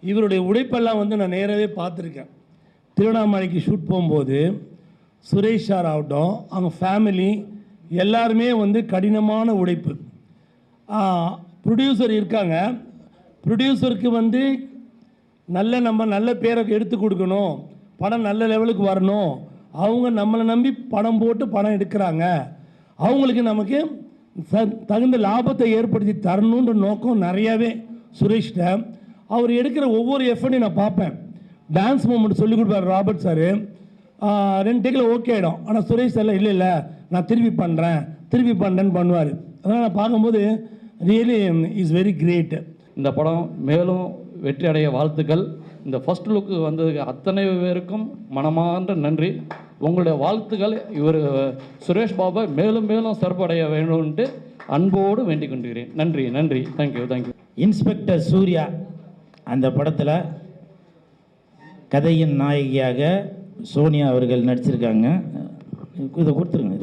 இவருடைய உழைப்பெல்லாம் வந்து நான் நேராகவே பார்த்துருக்கேன். திருவண்ணாமலைக்கு ஷூட் போகும்போது சுரேஷ் சார் ஆகட்டும், அவங்க ஃபேமிலி எல்லாருமே வந்து கடினமான உழைப்பு. ப்ரொடியூசர் இருக்காங்க, ப்ரொடியூசருக்கு வந்து நம்ம நல்ல பேரை எடுத்து கொடுக்கணும், படம் நல்ல லெவலுக்கு வரணும், அவங்க நம்மளை நம்பி படம் போட்டு படம் எடுக்கிறாங்க, அவங்களுக்கு நமக்கு தகுந்த லாபத்தை ஏற்படுத்தி தரணுன்ற நோக்கம் நிறையாவே சுரேஷ்ட. அவர் எடுக்கிற ஒவ்வொரு எஃபர்ட்டையும் நான் பார்ப்பேன். டான்ஸ் மூமெண்ட் சொல்லிக் கொடுப்பார் ராபர்ட் சார், 2 டேக்கில் ஓகே ஆகிடும். ஆனால் சுரேஷ் சார் இல்லை நான் திருப்பி பண்ணுறேன்னு பண்ணுவார். அதனால் நான் பார்க்கும்போது ரியலி இஸ் வெரி கிரேட். இந்த படம் மேலும் வெற்றி அடைய வாழ்த்துக்கள். இந்த ஃபர்ஸ்ட் லுக்கு வந்ததுக்கு அத்தனை பேருக்கும் மனமார்ந்த நன்றி. உங்களுடைய வாழ்த்துக்கள் இவர் சுரேஷ் பாபா மேலும் மேலும் சிறப்படைய வேண்டும்ன்ட்டு அன்போடு வேண்டிக் கொண்டிருக்கிறேன். நன்றி. தேங்க்யூ. இன்ஸ்பெக்டர் சூர்யா அந்த படத்தில் கதையின் நாயகியாக சோனியா அவர்கள் நடிச்சிருக்காங்க. இதை கொடுத்துருங்க.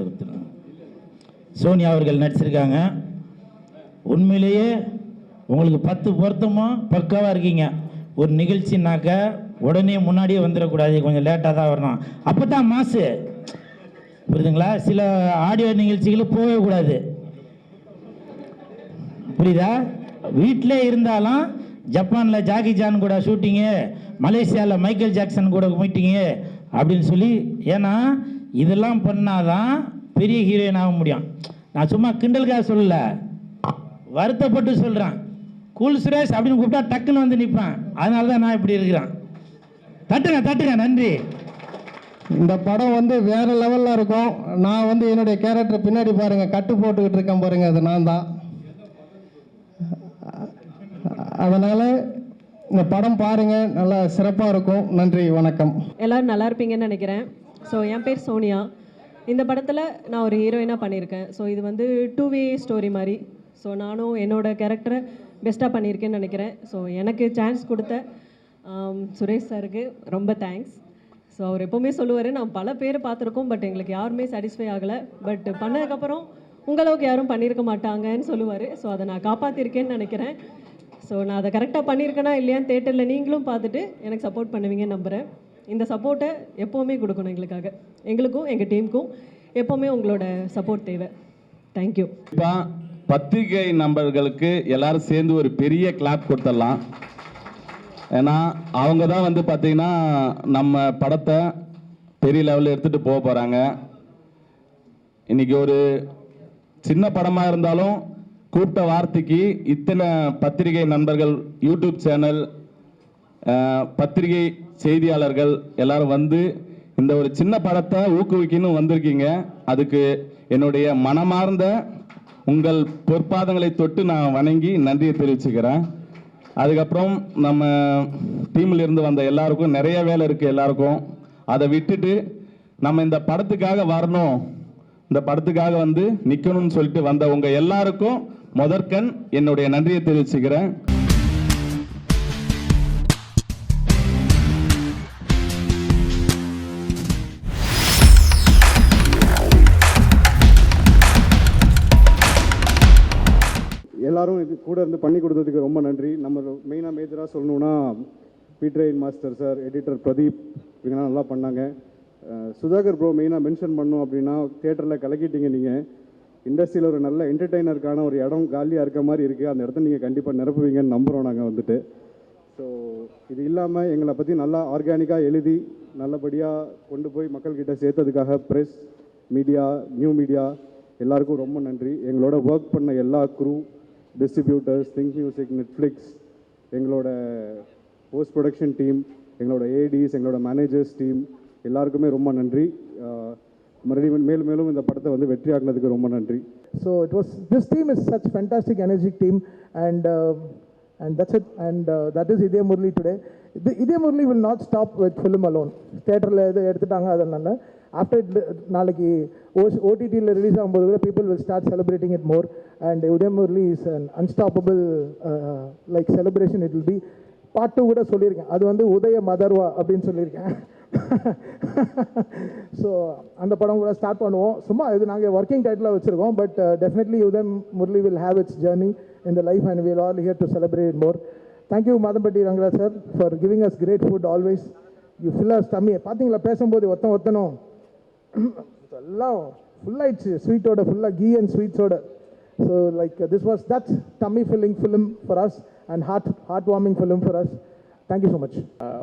சோனியா அவர்கள் நடிச்சிருக்காங்க. உண்மையிலேயே உங்களுக்கு 10 பொருத்தமாக பக்காவாக இருக்கீங்க. ஒரு நிகழ்ச்சினாக்க உடனே முன்னாடியே வந்துடக்கூடாது, கொஞ்சம் லேட்டாக தான் வரணும், அப்போ தான் மாசு, புரியுதுங்களா? சில ஆடியோ நிகழ்ச்சிகளும் போகவே கூடாது, புரியுதா? வீட்டிலே இருந்தாலும் ஜப்பானில் ஜாக்கி ஜான் கூட ஷூட்டிங்கு, மலேசியாவில் மைக்கேல் ஜாக்சன் கூட மீட்டிங்கு அப்படின்னு சொல்லி, ஏன்னா இதெல்லாம் பண்ணாதான் பெரிய ஹீரோயின் ஆக முடியும். நான் சும்மா கிண்டலுக்காக சொல்லலை, வருத்தப்பட்டு சொல்கிறேன். கூல் சுரேஷ் அப்படின்னு கூப்பிட்டா டக்குன்னு வந்து நிற்பேன். அதனால தான் நான் இப்படி இருக்கிறேன். தட்டுங்க. நன்றி. இந்த படம் வந்து வேறு லெவலில் இருக்கும். நான் வந்து என்னுடைய கேரக்டர் பின்னாடி பாருங்கள், கட்டு போட்டுக்கிட்டு இருக்கேன் பாருங்கள், அது நான் தான். அதனால் இந்த படம் பாருங்கள், நல்லா சிறப்பாக இருக்கும். நன்றி, வணக்கம். எல்லோரும் நல்லா இருப்பீங்கன்னு நினைக்கிறேன். ஸோ என் பேர் சோனியா. இந்த படத்தில் நான் ஒரு ஹீரோயினாக பண்ணியிருக்கேன். ஸோ இது வந்து 2-வே ஸ்டோரி மாதிரி. ஸோ நானும் என்னோடய கேரக்டரை பெஸ்ட்டாக பண்ணியிருக்கேன்னு நினைக்கிறேன். ஸோ எனக்கு சான்ஸ் கொடுத்த சுரேஷ் சாருக்கு ரொம்ப தேங்க்ஸ். ஸோ அவர் எப்போவுமே சொல்லுவார், நான் பல பேர் பார்த்துருக்கோம், பட் எங்களுக்கு யாருமே சாட்டிஸ்ஃபை ஆகலை, பட் பண்ணதுக்கப்புறம் உங்களவுக்கு யாரும் பண்ணியிருக்க மாட்டாங்கன்னு சொல்லுவார். ஸோ அதை நான் காப்பாற்றிருக்கேன்னு நினைக்கிறேன். ஸோ நான் அதை கரெக்டாக பண்ணியிருக்கேனா இல்லையான்னு தேட்டரில் நீங்களும் பார்த்துட்டு எனக்கு சப்போர்ட் பண்ணுவீங்கன்னு நம்புகிறேன். இந்த சப்போர்ட்டை எப்போவுமே கொடுக்கணும் எங்களுக்காக, எங்களுக்கும் எங்கள் டீமுக்கும் எப்போவுமே உங்களோட சப்போர்ட் தேவை. தேங்க்யூ. இப்போ பத்திரிகை நண்பர்களுக்கு எல்லாரும் சேர்ந்து ஒரு பெரிய கிளாப் கொடுத்துடலாம். ஏன்னா அவங்க தான் வந்து பார்த்திங்கன்னா நம்ம படத்தை பெரிய லெவலில் எடுத்துகிட்டு போக போகிறாங்க. இன்றைக்கி ஒரு சின்ன படமாக இருந்தாலும் கூப்பிட்ட வார்த்தைக்கு இத்தனை பத்திரிகை நண்பர்கள், யூடியூப் சேனல், பத்திரிகை செய்தியாளர்கள் எல்லாரும் வந்து இந்த ஒரு சின்ன படத்தை ஊக்குவிக்கணும் வந்திருக்கீங்க. அதுக்கு என்னுடைய மனமார்ந்த உங்கள் பொற்பாதங்களை தொட்டு நான் வணங்கி நன்றியை தெரிவிச்சுக்கிறேன். அதுக்கப்புறம் நம்ம டீமில் இருந்து வந்த எல்லாருக்கும் நிறைய வேலை இருக்குது எல்லாருக்கும். அதை விட்டுட்டு நம்ம இந்த படத்துக்காக வரணும், இந்த படத்துக்காக வந்து நிற்கணும்னு சொல்லிட்டு வந்த உங்கள் எல்லாருக்கும் முதற்கண் என்னுடைய நன்றியை தெரிவிச்சுக்கிறேன். எல்லாரும் இது கூட இருந்து பண்ணி கொடுத்ததுக்கு ரொம்ப நன்றி. நம்ம மேஜராக சொல்லணுன்னா பீட்ரெயின் மாஸ்டர் சார், எடிட்டர் பிரதீப், இவங்கெல்லாம் நல்லா பண்ணாங்க. சுதாகர் ப்ரோ மெயினாக மென்ஷன் பண்ணோம் அப்படின்னா, தியேட்டரில் கலக்கிட்டீங்க. நீங்கள் இண்டஸ்ட்ரியில் ஒரு நல்ல என்டர்டெய்னருக்கான ஒரு இடம் காலியாக இருக்க மாதிரி இருக்குது. அந்த இடத்த நீங்கள் கண்டிப்பாக நிரப்புவீங்கன்னு நம்புகிறோம் நாங்கள் வந்துட்டு. ஸோ இது இல்லாமல் எங்களை பற்றி நல்லா ஆர்கானிக்காக எழுதி நல்லபடியாக கொண்டு போய் மக்கள்கிட்ட சேர்த்ததுக்காக ப்ரெஸ், மீடியா, நியூ மீடியா எல்லாருக்கும் ரொம்ப நன்றி. எங்களோட ஒர்க் பண்ண எல்லா crew, distributors, think music, Netflix, எங்களோட போஸ்ட் ப்ரொடக்ஷன் டீம், எங்களோட ஏடிஸ், எங்களோட மேனேஜர்ஸ் டீம் எல்லாருக்குமே ரொம்ப நன்றி. மறுபடியும் மேலும் இந்த படத்தை வந்து வெற்றியாக்குனதுக்கு ரொம்ப நன்றி. So this team is such fantastic, energetic team, and that's it. And that is Idey Murli today. Idey Murli will not stop with film alone. Theaterல எடுத்துட்டாங்க, அதனால after நாளைக்கு OTTல ரிலீஸ் ஆகும்போது people will start celebrating it more, and Idey Murli is an unstoppable like celebration. It will be part 2 கூட சொல்லியிருக்கேன். அது வந்து உதய மதர்வா அப்படின்னு சொல்லியிருக்கேன். ஸோ அந்த படம் கூட ஸ்டார்ட் பண்ணுவோம். சும்மா இது நாங்கள் ஒர்க்கிங் டைட்டிலாக வச்சுருக்கோம். But definitely Uday Murali will have its journey in the life, and will all here to celebrate more. Thank you Madhampatty Rangaraj sir for giving us great food always. You fill us tummy. பார்த்தீங்களா பேசும்போது ஒத்தனும் எல்லாம் ஃபுல்லாகிடுச்சு ஸ்வீட்டோட, ஃபுல்லாக கீ அண்ட் ஸ்வீட்ஸோட. So like this was that's tummy filling film for us and heart warming film for us. Thank you so much.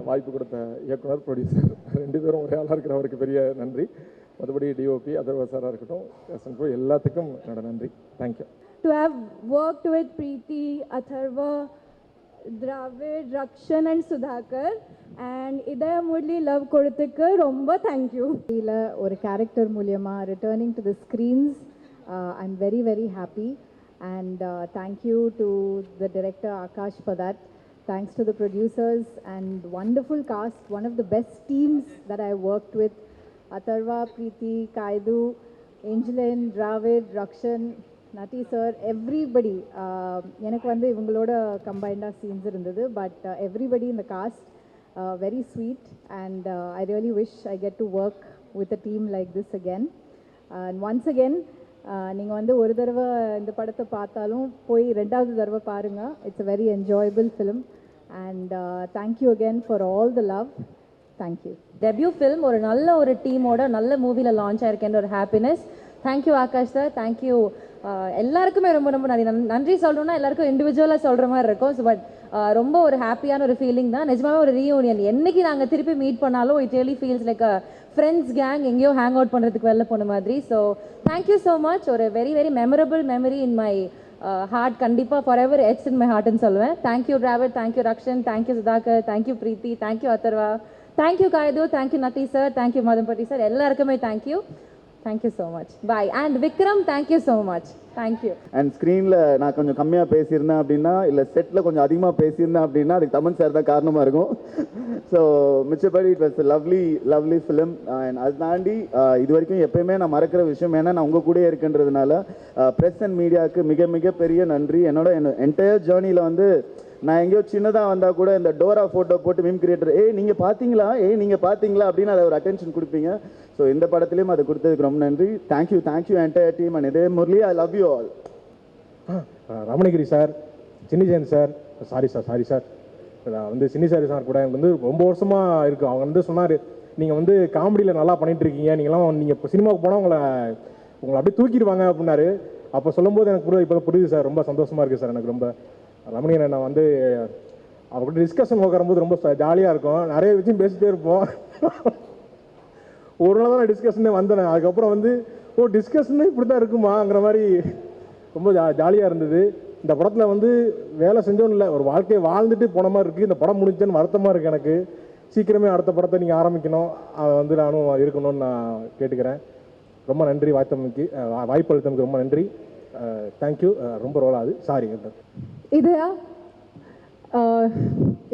வாய்ப்பு கொடுத்த இயக்குனர், ப்ரொடியூசர் 2 பேரும் ஒரே ஆளாக இருக்கிறவருக்கு பெரிய நன்றி. மற்றபடி டிஓபி அதர்வா சாராக இருக்கட்டும், எஸ்என்கோ எல்லாத்துக்கும் என்னோட நன்றி. Thank you. To have worked with Preeti, Atharva, Dravid, Rakshan and Sudhakar and Idaya Murli love koduthuku romba thank you. Ila ஒரு character மூலமா returning to the screens, I'm very very happy and thank you to the director Akash for that. Thanks to the producers and wonderful cast, one of the best teams that I worked with. Atharva, Preeti, Kaidu, Angeline, Dravid, Rakshan, Nati sir, everybody. எனக்கு வந்து இவங்களோட கம்பைண்டாக scenes இருந்தது, but everybody in the cast very sweet and I really wish I get to work with a team like this again. And once again, நீங்கள் வந்து ஒரு தடவை இந்த படத்தை பார்த்தாலும் போய் 2வது தடவை பாருங்கள். It's a very enjoyable film and thank you again for all the love. Thank you. Debut film ஒரு நல்ல ஒரு டீமோட நல்ல மூவியில் லான்ச் ஆயிருக்கேன்ற ஒரு happiness. Thank you Akash sir, thank you எல்லாருக்குமே ரொம்ப ரொம்ப நன்றி சொல்லணும்னா எல்லாருக்கும் இண்டிவிஜுவலாக சொல்கிற மாதிரி இருக்கும். ஸோ பட் ரொம்ப ஒரு ஹாப்பியான ஒரு ஃபீலிங் தான். நிஜமாவே ஒரு ரீயூனியன். என்னைக்கு நாங்கள் திருப்பி மீட் பண்ணாலும் it really feels like a friends gang எங்கேயோ ஹேங் அவுட் பண்ணுறதுக்கு வெளில போன மாதிரி. So thank you so much. ஒரு very very memorable memory in my heart. கண்டிப்பாக for ever it's in my ஹார்ட்னு சொல்லுவேன். Thank you Dravid, thank you Rakshan, thank you Sudhakar, thank you Preethi, thank you Atharvaa, thank you Kayadu, thank you Natty sir, thank you Madhampatty sir, எல்லாருக்குமே thank you. Thank you so much. Bye. And Vikram, thank you so much. Thank you. And ஸ்க்ரீனில் நான் கொஞ்சம் கம்மியாக பேசியிருந்தேன் அப்படின்னா, இல்லை செட்டில் கொஞ்சம் அதிகமாக பேசியிருந்தேன் அப்படின்னா அதுக்கு தமன் சார் தான் காரணமாக இருக்கும். ஸோ மிச்சபடி it was lovely film. And அது தாண்டி இது வரைக்கும் எப்பயுமே நான் மறக்கிற விஷயம், ஏன்னா நான் உங்கள் கூடயே இருக்குன்றதுனால ப்ரெஸ் அண்ட் மீடியாவுக்கு மிக மிக பெரிய நன்றி. என்னோட என்டையர் ஜேர்னியில் வந்து நான் எங்கேயோ சின்னதாக வந்தால் கூட இந்த டோரா ஃபோட்டோ போட்டு மீம் கிரியேட்டர் நீங்கள் பார்த்தீங்களா அப்படின்னு அதை ஒரு அட்டென்ஷன் கொடுப்பீங்க. ஸோ இந்த படத்துலையும் அதை கொடுத்ததுக்கு ரொம்ப நன்றி. தேங்க்யூ என்டையர் டீம் அண்ட் இதே Murali, I love you all. Ramanagiri sir, Chinni Jayan sir, sorry sir நான் வந்து சின்னி சார் கூட எனக்கு வந்து ரொம்ப வருஷமாக இருக்குது. அவங்க வந்து சொன்னார், நீங்கள் வந்து காமெடியில் நல்லா பண்ணிகிட்டு இருக்கீங்க, நீங்கள் இப்போ சினிமாவுக்கு போனால் உங்களை அப்படியே தூக்கிடுவாங்க அப்படின்னாரு. அப்போ சொல்லும்போது எனக்கு இப்போ புரியுது சார். ரொம்ப சந்தோஷமாக இருக்குது சார். எனக்கு ரொம்ப ரமணியனை நான் வந்து அவர்கிட்ட டிஸ்கஷன் உட்காரும்போது ரொம்ப ஜாலியாக இருக்கும். நிறைய விஷயம் பேசிகிட்டே இருப்போம். ஒரு நாள் தான் நான் டிஸ்கஷனே வந்தேன். அதுக்கப்புறம் வந்து டிஸ்கஷனே இப்படி தான் இருக்குமாங்கிற மாதிரி ரொம்ப ஜாலியாக இருந்தது. இந்த படத்தில் வந்து வேலை செஞ்சோன்னு இல்லை, ஒரு வாழ்க்கையை வாழ்ந்துட்டு போன மாதிரி இருக்குது. இந்த படம் முடிஞ்சேன்னு வருத்தமாக இருக்குது எனக்கு. சீக்கிரமே அடுத்த படத்தை நீங்கள் ஆரம்பிக்கணும், அதை வந்து நானும் இருக்கணும்னு நான் கேட்டுக்கிறேன். ரொம்ப நன்றி வாய்ப்பு அளித்தமைக்கு ரொம்ப நன்றி. தேங்க்யூ. ரொம்ப ரோலாது, sorry. Idaya,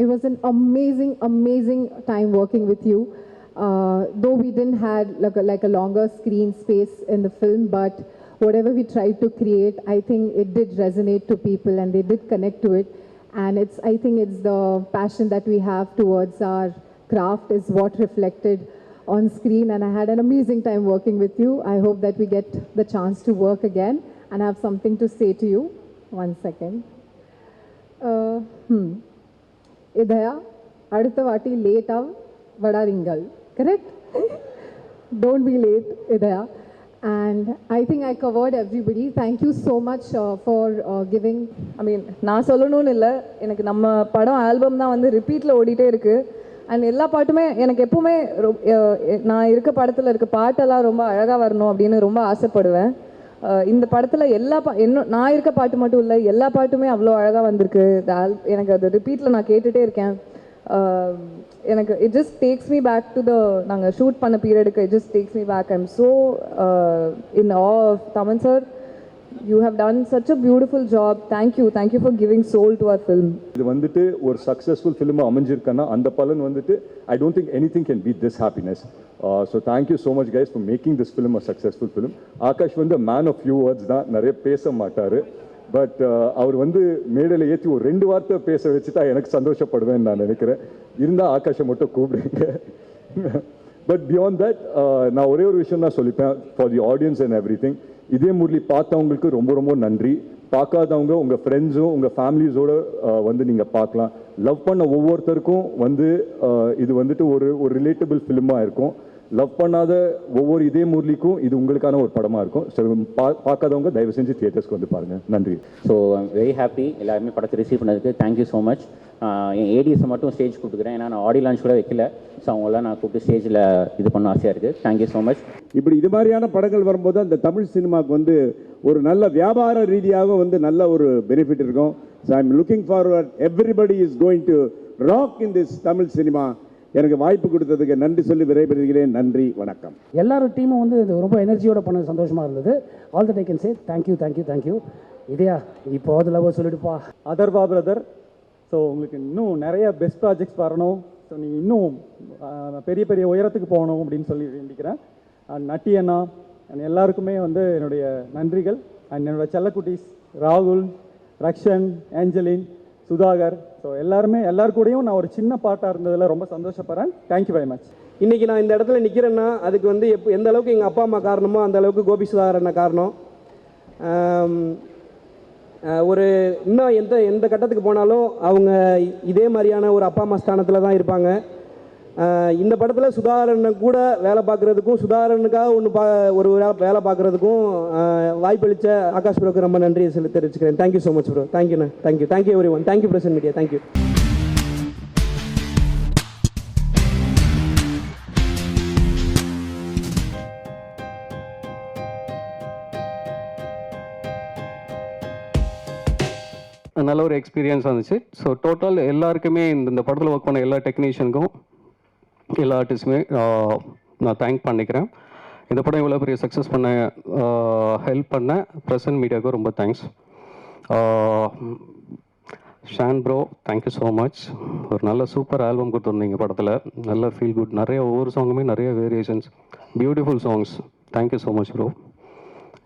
it was an amazing time working with you. Though we didn't had like a longer screen space in the film, but whatever we tried to create, I think it did resonate to people and they did connect to it. And I think it's the passion that we have towards our craft is what reflected on screen, and I had an amazing time working with you. I hope that we get the chance to work again and have something to say to you. One second. Idaya, அடுத்த வாட்டி late வடாதீங்கள். Correct? Don't be late, Idaya. And I think I covered everybody. Thank you so much for giving. நான் சொல்லணும்னு இல்லை, எனக்கு நம்ம படம் album தான் வந்து ரிப்பீட்டில் ஓடிட்டே இருக்குது. அண்ட் எல்லா பாட்டுமே எனக்கு எப்போவுமே நான் இருக்க படத்தில் இருக்க பாட்டெல்லாம் ரொம்ப அழகாக வரணும் அப்படின்னு ரொம்ப ஆசைப்படுவேன். இந்த படத்தில் நான் இருக்க பாட்டு மட்டும் இல்லை, எல்லா பாட்டுமே அவ்வளோ அழகாக வந்திருக்கு. எனக்கு அது ரிப்பீட்டில் நான் கேட்டுகிட்டே இருக்கேன். எனக்கு it just takes me back to நாங்கள் ஷூட் பண்ண பீரியடுக்கு. It just takes me back. I am so in awe of Thaman sir. You have done such a beautiful job. Thank you for giving soul to our film. இது வந்துட்டு ஒரு successful ஃபிலிமாக அமைஞ்சிருக்கேன்னா அந்த பலன் வந்துட்டு I don't think anything can beat this happiness. So thank you so much guys for making this film a successful film. Akash வந்து man of few words தான், நிறைய பேச மாட்டார். பட் அவர் வந்து மேடையில் ஏற்றி ஒரு 2 வார்த்தை பேச வச்சுட்டா எனக்கு சந்தோஷப்படுவேன்னு நான் நினைக்கிறேன். இருந்தால் ஆகாஷை மட்டும் கூப்பிடுங்க. பட் பியாண்ட் தட் நான் ஒரே ஒரு விஷயம் தான் சொல்லிப்பேன் for the audience and everything. இதே முரளி பார்த்தவங்களுக்கு ரொம்ப ரொம்ப நன்றி. பார்க்காதவங்க உங்கள் ஃப்ரெண்ட்ஸும் உங்கள் ஃபேமிலிஸோடு வந்து நீங்கள் பார்க்கலாம். லவ் பண்ண ஒவ்வொருத்தருக்கும் வந்து இது வந்துட்டு ஒரு ரிலேட்டபிள் ஃபிலிமாக இருக்கும். லவ் பண்ணாத ஒவ்வொரு இதே முரளிக்கும் இது உங்களுக்கான ஒரு படமாக இருக்கும். ஸோ பார்க்காதவங்க தயவு செஞ்சு தியேட்டர்ஸ்க்கு வந்து பாருங்கள். நன்றி. ஸோ வெரி ஹாப்பி எல்லாருமே படத்தை ரிசீவ் பண்ணதுக்கு. Thank you so much. என் ஏடிஎஸை மட்டும் ஸ்டேஜ் கூப்பிட்டுக்கிறேன், ஏன்னா நான் ஆடியோ லான்ச் கூட வைக்கல. ஸோ அவங்களாம் நான் கூப்பிட்டு ஸ்டேஜில் இது பண்ண ஆசையாக இருக்குது. Thank you so much. இப்படி இது மாதிரியான படங்கள் வரும்போது அந்த தமிழ் சினிமாவுக்கு வந்து ஒரு நல்ல வியாபார ரீதியாக வந்து நல்ல ஒரு பெனிஃபிட் இருக்கும். So I am looking forward. Everybody is going to rock in this Tamil cinema. எனக்கு வாய்ப்பு கொடுத்ததுக்கு நன்றி சொல்லி விடைபெறுகிறேன். நன்றி, வணக்கம். எல்லாரும் டீமும் வந்து இது ரொம்ப எனர்ஜியோட பண்ண சந்தோஷமாக இருந்தது. All that I can say thank you thank you thank you. இதையா இப்போ அதில் சொல்லிடுப்பா. அதர்வா பிரதர், ஸோ உங்களுக்கு இன்னும் நிறைய பெஸ்ட் ப்ராஜெக்ட்ஸ் வரணும். ஸோ நீங்கள் இன்னும் பெரிய பெரிய உயரத்துக்கு போகணும் அப்படின்னு சொல்லி வேண்டிக்கிறேன். அண்ட் நட்டி அண்ணா அண்ட் எல்லாருக்குமே வந்து என்னுடைய நன்றிகள். அண்ட் என்னோடய செல்லக்குட்டீஸ் ராகுல், ரக்ஷன், ஏஞ்சலின், சுதாகர், ஸோ எல்லார் கூடயும் நான் ஒரு சின்ன பாட்டாக இருந்ததில் ரொம்ப சந்தோஷப்படுறேன். Thank you very much. இன்றைக்கி நான் இந்த இடத்துல நிற்கிறேன்னா அதுக்கு வந்து எந்த அளவுக்கு எங்கள் அப்பா அம்மா காரணமோ அந்த அளவுக்கு கோபி சுதாகர் அண்ணா காரணம். ஒரு இன்னும் எந்த கட்டத்துக்கு போனாலும் அவங்க இதே மாதிரியான ஒரு அப்பா அம்மா ஸ்தானத்தில் தான் இருப்பாங்க. இந்த படத்தில் சுதாகரன் கூட வேலை பார்க்குறதுக்கும் சுதாகரனுக்காக ஒரு வேலை பார்க்குறதுக்கும் வாய்ப்பளித்த ஆகாஷ் ப்ரோக்கு ரொம்ப நன்றி தெரிவிச்சுக்கிறேன். Thank you so much bro. தேங்க்யூண்ணா. Thank you everyone. Thank you present media. Thank you. நல்ல ஒரு எக்ஸ்பீரியன்ஸ் வந்துச்சு. ஸோ டோட்டல் எல்லாருக்குமே இந்த படத்தில் ஒர்க் பண்ண எல்லா டெக்னீஷியனுக்கும் எல்லா ஆர்டிஸ்ட்டுமே நான் தேங்க் பண்ணிக்கிறேன். இந்த படம் இவ்வளோ பெரிய சக்ஸஸ் பண்ண ஹெல்ப் பண்ண பிரசன்ட் மீடியாவுக்கு ரொம்ப thanks. Shan bro, thank you so much. ஒரு நல்ல சூப்பர் ஆல்பம் கொடுத்துருந்தீங்க படத்தில். நல்ல ஃபீல் குட், நிறைய ஒவ்வொரு சாங்குமே நிறைய variations, beautiful songs. Thank you so much bro.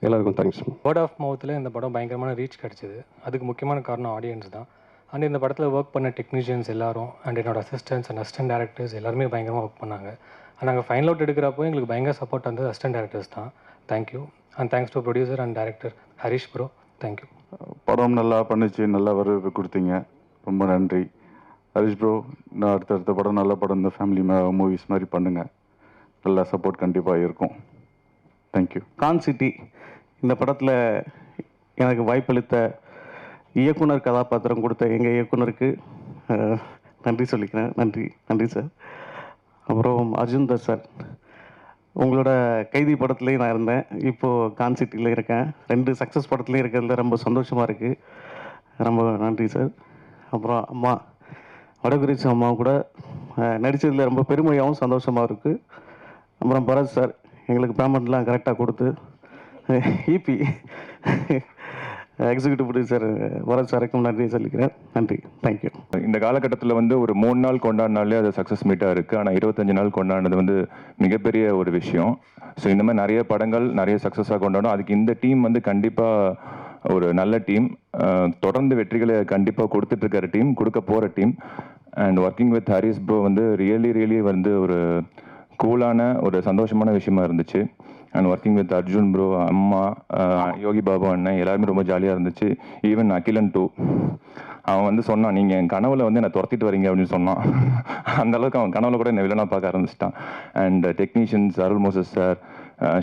எல்லாருக்கும் தேங்க்ஸ். வேர்ட் ஆஃப் மவுத்தில் இந்த படம் பயங்கரமான ரீச் கிடச்சிது. அதுக்கு முக்கியமான காரணம் ஆடியன்ஸ் தான். அண்ட் இந்த படத்தில் ஒர்க் பண்ண டெக்னீஷியன்ஸ் எல்லாரும் அண்ட் என்னோட அசிஸ்டன்ட்ஸ் அண்ட் அசிஸ்டன்ட் டேரக்டர்ஸ் எல்லாருமே பயங்கரமாக ஒர்க் பண்ணாங்க. அண்ட் நாங்கள் ஃபைனல் அவுட் எடுக்கிறப்போ எங்களுக்கு பயங்கர சப்போர்ட் வந்தது அசிஸ்டன்ட் டேரக்டர்ஸ் தான். Thank you. And thanks to producer and director Harish bro. Thank you. படம் நல்லா பண்ணிச்சு, நல்லா வரவேற்பு கொடுத்தீங்க, ரொம்ப நன்றி. ஹரிஷ் ப்ரோ, நான் அடுத்த படம் நல்ல படம் இந்த ஃபேமிலி மூவிஸ் மாதிரி பண்ணுங்கள், நல்லா சப்போர்ட் கண்டிப்பாக இருக்கும். தேங்க்யூ. கான் சிட்டி இந்த படத்தில் எனக்கு வாய்ப்பளித்த இயக்குனர் கதாபாத்திரம் கொடுத்த எங்கள் இயக்குனருக்கு நன்றி சொல்லிக்கிறேன். நன்றி சார். அப்புறம் அர்ஜுன்தர் சார், உங்களோட கைதி படத்துலேயும் நான் இருந்தேன், இப்போது கான் சிட்டியில் இருக்கேன். 2 சக்ஸஸ் படத்துலேயும் இருக்கிறதுல ரொம்ப சந்தோஷமாக இருக்குது. ரொம்ப நன்றி சார். அப்புறம் அம்மா வடகுரிச்சி அம்மா கூட நடித்ததில் ரொம்ப பெருமையாகவும் சந்தோஷமாக இருக்குது. அப்புறம் பரத் சார் எங்களுக்கு பேமெண்ட்லாம் கரெக்டாக கொடுத்து இபி எக்ஸிக்யூட்டிவ் ப்ரொடியூசர் வரத் சாருக்கும் நன்றி சொல்லிக்கிறேன். நன்றி. தேங்க்யூ. இந்த காலகட்டத்தில் வந்து ஒரு 3 நாள் கொண்டாடினாலே அது சக்ஸஸ் மீட்டாக இருக்குது. ஆனால் 25 நாள் கொண்டாடினது வந்து மிகப்பெரிய ஒரு விஷயம். ஸோ இந்த மாதிரி நிறைய படங்கள் நிறைய சக்ஸஸாக கொண்டாடும். அதுக்கு இந்த டீம் வந்து கண்டிப்பாக ஒரு நல்ல டீம், தொடர்ந்து வெற்றிகளை கண்டிப்பாக கொடுத்துட்ருக்கிற டீம், கொடுக்க போகிற team. And working with Harish bro வந்து ரியலி வந்து ஒரு கூலான ஒரு சந்தோஷமான விஷயமா இருந்துச்சு. And working with Arjun bro, அம்மா, யோகி பாபு அண்ணன் எல்லாருமே ரொம்ப ஜாலியாக இருந்துச்சு. ஈவன் அகிலன் டூ, அவன் வந்து சொன்னான், நீங்கள் என் கனவுல வந்து என்னை துரத்திட்டு வரீங்க அப்படின்னு சொன்னான். அந்தளவுக்கு அவன் கனவுல கூட என்னை வில்லனாக பார்க்க ஆரம்பிச்சிட்டான். And technicians Arul Moses sir,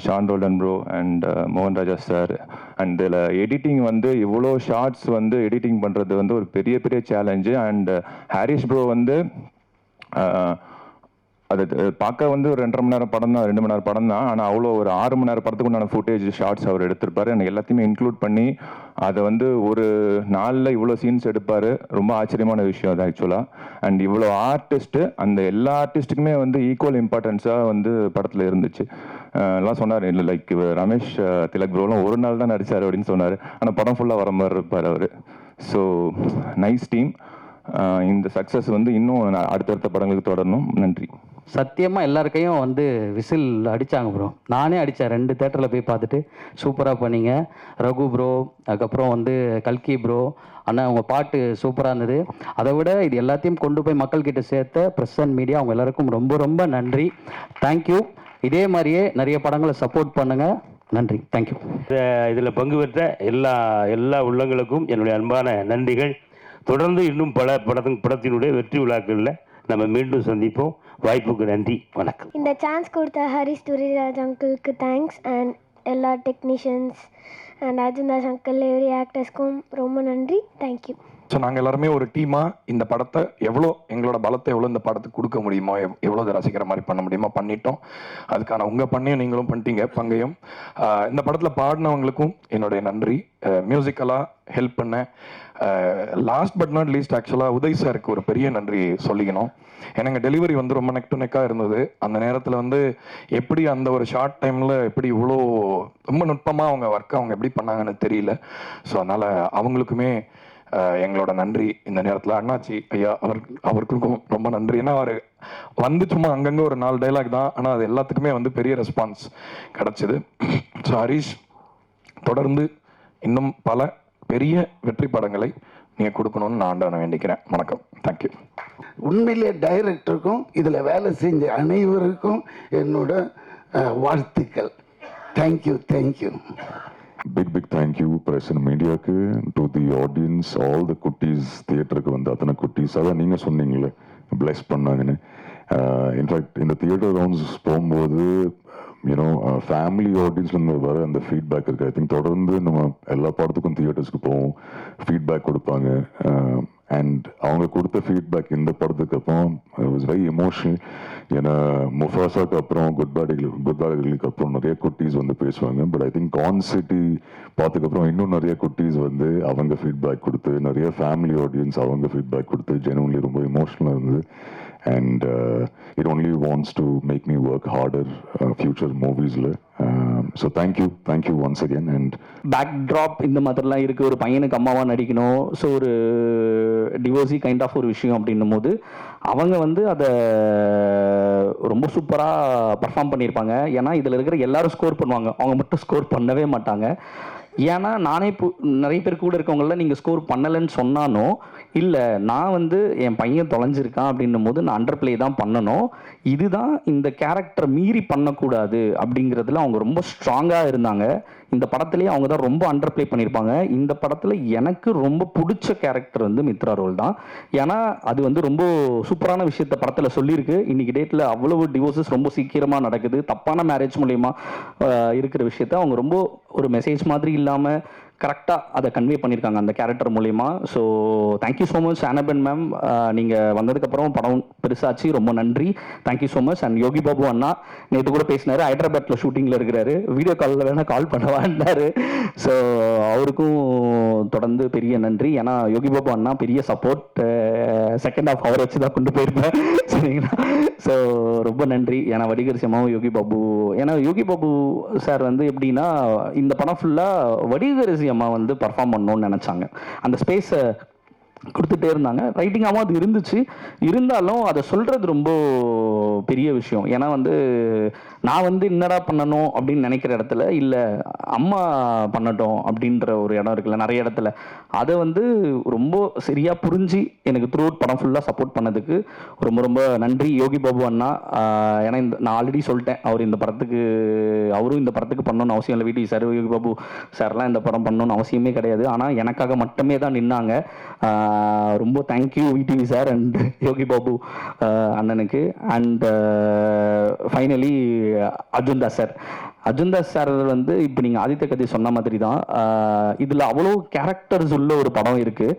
Shan Roldan bro and மோகன் ராஜா சார். அண்ட் இதில் எடிட்டிங் வந்து இவ்வளோ ஷார்ட்ஸ் வந்து எடிட்டிங் பண்ணுறது வந்து ஒரு பெரிய சேலஞ்சு. அண்ட் ஹாரிஷ் ப்ரோ வந்து அது பார்க்க வந்து ஒரு 2.5 மணி நேரம் படம் தான், 2 மணி நேரம் படம் தான். ஆனால் அவ்வளோ ஒரு 6 மணி நேரம் படத்துக்கு உண்டான ஃபுட்டேஜ் ஷார்ட்ஸ் அவர் எடுத்திருப்பார். எனக்கு எல்லாத்தையுமே இன்க்ளூட் பண்ணி அதை வந்து ஒரு நாளில் இவ்வளோ சீன்ஸ் எடுப்பார். ரொம்ப ஆச்சரியமான விஷயம் அது ஆக்சுவலாக. அண்ட் இவ்வளோ ஆர்டிஸ்ட்டு, அந்த எல்லா ஆர்டிஸ்ட்டுக்குமே வந்து ஈக்குவல் இம்பார்ட்டன்ஸாக வந்து படத்தில் இருந்துச்சு. எல்லாம் சொன்னார், இல்லை லைக் ரமேஷ் திலக் ப்ரோலாம் ஒரு நாள் தான் நடித்தார் அப்படின்னு சொன்னார். ஆனால் படம் ஃபுல்லாக வர மாதிரி இருப்பார் அவர். So nice team. இந்த சக்ஸஸ் வந்து இன்னும் அடுத்தடுத்த படங்களுக்கு தொடரணும். நன்றி. சத்தியமாக எல்லாருக்கையும் வந்து விசில் அடித்தாங்க ப்ரோ. நானே அடித்தேன், 2 தேட்டரில் போய் பார்த்துட்டு சூப்பராக பண்ணீங்க. ரகு ப்ரோ, அதுக்கப்புறம் வந்து கல்கி ப்ரோ அண்ணா, உங்கள் பாட்டு சூப்பராக இருந்தது. அதை விட இது எல்லாத்தையும் கொண்டு போய் மக்கள்கிட்ட சேர்த்த ப்ரெஸ் அண்ட் மீடியா, அவங்க எல்லாருக்கும் ரொம்ப நன்றி. தேங்க்யூ. இதே மாதிரியே நிறைய படங்களை சப்போர்ட் பண்ணுங்கள். நன்றி. தேங்க்யூ. இதில் பங்கு பெற்ற எல்லா உள்ளங்களுக்கும் என்னுடைய அன்பான நன்றிகள். தொடர்ந்து இன்னும் பல படத்தினுடைய வெற்றி விழாக்களில் நம்ம மீண்டும் சந்திப்போம். வாய்ப்புக்கு நன்றி, வணக்கம். இந்த சான்ஸ் கொடுத்த ஹரிஷ் துரைராஜ் அங்கிளுக்கு தேங்க்ஸ் அண்ட் எல்லா technicians and Arjun Das uncle every ஆக்டர்ஸ்க்கும் ரொம்ப நன்றி. தேங்க்யூ. ஸோ நாங்கள் எல்லாருமே ஒரு டீமாக இந்த படத்தை எங்களோட பலத்தை எவ்வளோ இந்த படத்துக்கு கொடுக்க முடியுமோ, எவ்வளோ ரசிக்கிற மாதிரி பண்ண முடியுமோ பண்ணிட்டோம். அதுக்கான உங்கள் பண்ணியும் நீங்களும் பண்ணிட்டீங்க பங்கையும். இந்த படத்தில் பாடினவங்களுக்கும் என்னுடைய நன்றி. மியூசிக்கலாக ஹெல்ப் பண்ண லாஸ்ட் பட் நாட் லீஸ்ட் ஆக்சுவலாக உதய் சாருக்கு ஒரு பெரிய நன்றி சொல்லிக்கணும். எனக்கு டெலிவரி வந்து ரொம்ப நெக் டு நெக்காக இருந்தது. அந்த நேரத்தில் எப்படி அந்த ஒரு ஷார்ட் டைமில் எப்படி இவ்வளோ ரொம்ப நுட்பமாக அவங்க எப்படி பண்ணாங்கன்னு தெரியல. ஸோ அதனால் அவங்களுக்குமே எங்களோட நன்றி இந்த நேரத்தில். அண்ணாச்சி ஐயா அவருக்கும் ரொம்ப நன்றி. ஏன்னா அவர் சும்மா அங்கங்கே ஒரு 4 டைலாக் தான், ஆனால் அது எல்லாத்துக்குமே பெரிய ரெஸ்பான்ஸ் கிடச்சிது. ஸோ ஹரிஷ், தொடர்ந்து இன்னும் பல பெரிய வெற்றி படங்களை நீங்கள் கொடுக்கணும்னு நான் ஆண்டவனை வேண்டிக்கிறேன். வணக்கம், தேங்க்யூ. உண்மையிலே டைரக்டருக்கும் இதில் வேலை செஞ்ச அனைவருக்கும் என்னோட வாழ்த்துக்கள். Thank you, thank you. big thank you press and media க்கு, to the audience, all the குட்டீஸ், தியேட்டருக்கு வந்து அத்தனை குட்டீஸ், அதான் நீங்கள் சொன்னீங்களே பிளஸ் பண்ணாங்கன்னு. இன்ஃபேக்ட் இந்த தியேட்டர் ரவுண்ட்ஸ் போகும்போது ஃபேமிலி ஆடியன்ஸ்லேருந்து வர அந்த ஃபீட்பேக் இருக்குது. ஐ திங்க் தொடர்ந்து நம்ம எல்லா படத்துக்கும் தியேட்டர்ஸ்க்கு போவோம், ஃபீட்பேக் கொடுப்பாங்க. அண்ட் அவங்க கொடுத்த ஃபீட்பேக் இந்த படத்துக்கு அப்புறம் வாஸ் வெரி எமோஷனல். ஏன்னா முஃபாசாக்கு அப்புறம் குட் பேடுகளுக்கு அப்புறம் நிறைய குட்டீஸ் பேசுவாங்க. But I think Con City பார்த்ததுக்கப்புறம் இன்னும் நிறைய குட்டீஸ் அவங்க ஃபீட்பேக் கொடுத்து, நிறைய ஃபேமிலி ஆடியன்ஸ் அவங்க ஃபீட்பேக் கொடுத்து ஜெனுவன்லி ரொம்ப எமோஷனலாக இருந்தது. And it only wants to make me work harder future movies. So thank you once again. And backdrop இந்த மாதிரிலாம் இருக்குது. ஒரு பையனுக்கு அம்மாவாக நடிக்கணும், ஸோ ஒரு டிவோர்ஸி கைண்ட் ஆஃப் ஒரு விஷயம் அப்படின்னும் போது அவங்க அதை ரொம்ப சூப்பராக பர்ஃபார்ம் பண்ணியிருப்பாங்க. ஏன்னா இதில் இருக்கிற எல்லாரும் ஸ்கோர் பண்ணுவாங்க, அவங்க மட்டும் ஸ்கோர் பண்ணவே மாட்டாங்க. ஏன்னா நானே நிறைய பேர் கூட இருக்கவங்கள நீங்கள் ஸ்கோர் பண்ணலைன்னு சொன்னானோ இல்லை, நான் என் பையன் தொலைஞ்சிருக்கான் அப்படின்னும் போது நான் அண்டர் பிளே தான் பண்ணணும். இதுதான் இந்த கேரக்டரை மீறி பண்ணக்கூடாது அப்படிங்கிறதுல அவங்க ரொம்ப ஸ்ட்ராங்காக இருந்தாங்க. இந்த படத்துலேயே அவங்க தான் ரொம்ப அண்டர் பிளே பண்ணியிருப்பாங்க. இந்த படத்தில் எனக்கு ரொம்ப பிடிச்ச கேரக்டர் மித்ரா ரோல் தான். ஏன்னா அது ரொம்ப சூப்பரான விஷயத்த படத்தில் சொல்லியிருக்கு. இன்றைக்கி டேட்டில் அவ்வளவு டிவோர்ஸஸ் ரொம்ப சீக்கிரமாக நடக்குது. தப்பான மேரேஜ் மூலயமா இருக்கிற விஷயத்த அவங்க ரொம்ப ஒரு மெசேஜ் மாதிரி இல்லாமல் கரெக்டாக அதை கன்வே பண்ணியிருக்காங்க அந்த கேரக்டர் மூலயமா. ஸோ தேங்க்யூ ஸோ மச் அனபன் மேம், நீங்கள் வந்ததுக்கப்புறம் படம் பெருசாச்சு, ரொம்ப நன்றி. Thank you so much. And Yogi Babu அண்ணா நேற்று கூட பேசினார், ஹைதராபாத்தில் ஷூட்டிங்கில் இருக்கிறாரு, வீடியோ காலில் வேணால் கால் பண்ணவான்னாரு. ஸோ அவருக்கும் தொடர்ந்து பெரிய நன்றி. ஏன்னா யோகி பாபு அண்ணா பெரிய சப்போர்ட், செகண்ட் ஹாஃப் அவர் வச்சு தான் கொண்டு போயிருப்பேன், சரிங்களா? ஸோ ரொம்ப நன்றி. ஏன்னா வடிகரிசி அம்மாவும் யோகி பாபு, ஏன்னா யோகி பாபு சார் எப்படின்னா இந்த படம் ஃபுல்லாக வடிகரிசி அம்மா பர்ஃபார்ம் பண்ணணும்னு நினச்சாங்க. அந்த ஸ்பேஸை கொடுத்துட்டே இருந்தாங்க. ரைட்டிங்காகவும் அது இருந்துச்சு, இருந்தாலும் அதை சொல்கிறது ரொம்ப பெரிய விஷயம். ஏன்னா நான் என்னடா பண்ணணும் அப்படின்னு நினைக்கிற இடத்துல இல்லை அம்மா பண்ணட்டும் அப்படின்ற ஒரு இடம் இருக்குல்ல நிறைய இடத்துல, அதை ரொம்ப சரியாக புரிஞ்சு எனக்கு த்ரூ அவுட் படம் ஃபுல்லாக சப்போர்ட் பண்ணதுக்கு ரொம்ப ரொம்ப நன்றி யோகி பாபு அண்ணா. ஏன்னா நான் ஆல்ரெடி சொல்லிட்டேன், அவரும் இந்த படத்துக்கு பண்ணணும்னு அவசியம் இல்லை. வீட்டு சார் யோகி பாபு சார்லாம் இந்த படம் பண்ணணும்னு அவசியமே கிடையாது. ஆனால் எனக்காக மட்டுமே தான் நின்னாங்க. ரொம்ப thank you VTV sir and Yogi Babu அண்ணனுக்கு. அண்ட் ஃபைனலி அர்ஜுன்தாஸ் சார் இப்போ நீங்கள் ஆதித்ய கதை சொன்ன மாதிரி தான், இதில் அவ்வளோ கேரக்டர்ஸ் உள்ள ஒரு படம் இருக்குது.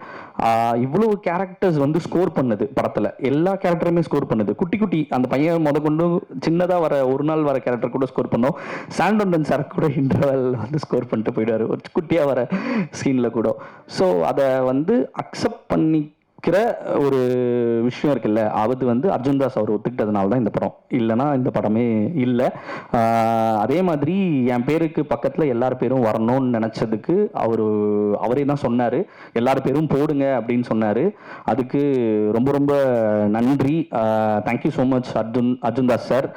இவ்வளோ கேரக்டர்ஸ் ஸ்கோர் பண்ணுது படத்தில், எல்லா கேரக்டருமே ஸ்கோர் பண்ணுது. குட்டி குட்டி அந்த பையன் கொண்டு சின்னதாக வர ஒரு நாள் வர கேரக்டர் கூட ஸ்கோர் பண்ணோம். சாண்டோண்டன் சார் கூட இன்டர்வல் ஸ்கோர் பண்ணிட்டு போயிடுவார் ஒரு குட்டியாக வர சீனில் கூட. ஸோ அதை அக்செப்ட் பண்ணிக்கிற ஒரு விஷயம் இருக்குல்ல, அது அர்ஜுன்தாஸ் அவர் ஒத்துக்கிட்டதுனால தான் இந்த படம், இல்லைன்னா இந்த படமே இல்லை. அதே மாதிரி என் பேருக்கு பக்கத்தில் எல்லார் பேரும் வரணும்னு நினச்சதுக்கு அவரே தான் சொன்னார், எல்லார் பேரும் போடுங்க அப்படின்னு சொன்னார். அதுக்கு ரொம்ப ரொம்ப நன்றி. Thank you so much Arjundas sir.